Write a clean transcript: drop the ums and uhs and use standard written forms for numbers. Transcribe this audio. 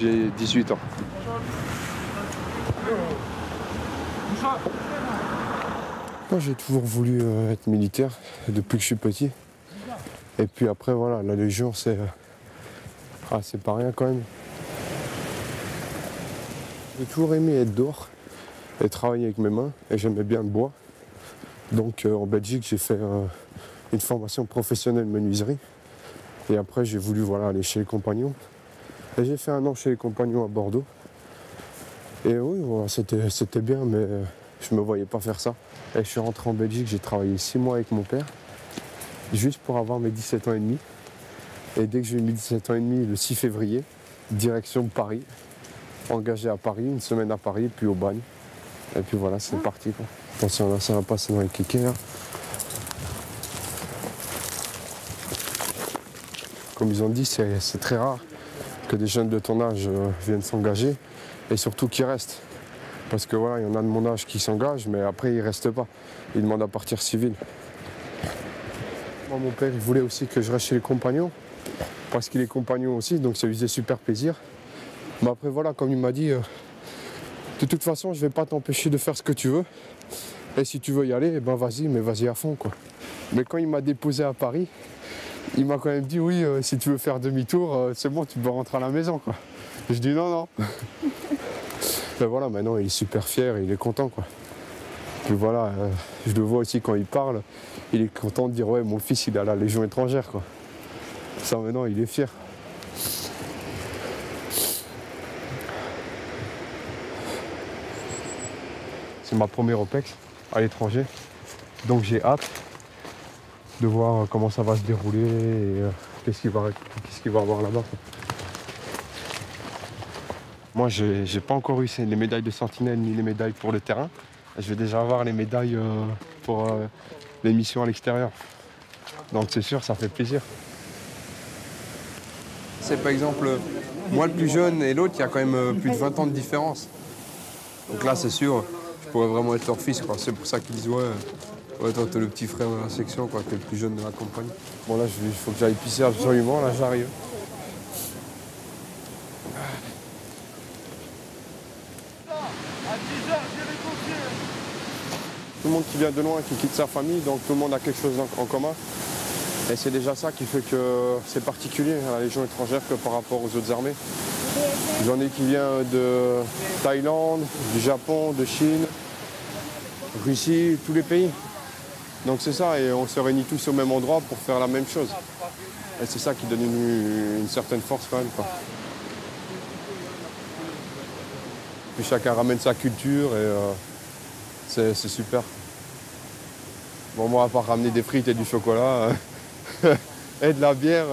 J'ai 18 ans. Moi, j'ai toujours voulu être militaire depuis que je suis petit. Et puis après, voilà, la Légion, c'est pas rien quand même. J'ai toujours aimé être dehors et travailler avec mes mains. Et j'aimais bien le bois. Donc en Belgique, j'ai fait une formation professionnelle menuiserie. Et après, j'ai voulu aller chez les Compagnons. Et j'ai fait 1 an chez les Compagnons à Bordeaux. Et oui, voilà, c'était bien, mais je ne me voyais pas faire ça. Et je suis rentré en Belgique, j'ai travaillé 6 mois avec mon père, juste pour avoir mes 17 ans et demi. Et dès que j'ai eu mes 17 ans et demi, le 6 février, direction Paris, engagé à Paris, 1 semaine à Paris, puis au bagne. Et puis voilà, c'est parti, quoi. Attention, là, ça va passer dans les kékés, là. Comme ils ont dit, c'est très rare que des jeunes de ton âge viennent s'engager et surtout qu'ils restent. Parce que voilà, il y en a de mon âge qui s'engagent, mais après ils ne restent pas. Ils demandent à partir civil. Moi, mon père, il voulait aussi que je reste chez les Compagnons, parce qu'il est compagnon aussi, donc ça lui faisait super plaisir. Mais après voilà, comme il m'a dit, de toute façon, je ne vais pas t'empêcher de faire ce que tu veux. Et si tu veux y aller, ben vas-y, mais vas-y à fond, quoi. Mais quand il m'a déposé à Paris, il m'a quand même dit oui, si tu veux faire demi-tour, c'est bon, tu peux rentrer à la maison, quoi. Je dis non, non. Ben voilà, maintenant il est super fier, il est content, quoi. Puis voilà, je le vois aussi quand il parle, il est content de dire ouais, mon fils il est à la Légion étrangère, quoi. Ça maintenant il est fier. C'est ma première OPEX à l'étranger, donc j'ai hâte de voir comment ça va se dérouler et qu'est-ce qu'il va avoir là-bas, quoi. Moi, j'ai pas encore eu les médailles de sentinelle ni les médailles pour le terrain. Je vais déjà avoir les médailles pour les missions à l'extérieur. Donc c'est sûr, ça fait plaisir. C'est par exemple, moi le plus jeune et l'autre, il y a quand même plus de 20 ans de différence. Donc là, c'est sûr, je pourrais vraiment être leur fils, quoi. C'est pour ça qu'ils disent ouais, toi, t'es le petit frère de la section, quoi, t'es le plus jeune de la compagnie. Bon là, il faut que j'aille pisser absolument, là j'arrive. Tout le monde qui vient de loin, qui quitte sa famille, donc tout le monde a quelque chose en commun. Et c'est déjà ça qui fait que c'est particulier à la Légion étrangère que par rapport aux autres armées. J'en ai qui viennent de Thaïlande, du Japon, de Chine, Russie, tous les pays. Donc c'est ça, et on se réunit tous au même endroit pour faire la même chose. Et c'est ça qui donne une certaine force quand même, quoi. Puis chacun ramène sa culture et c'est super. Bon, moi, à part ramener des frites et du chocolat et de la bière,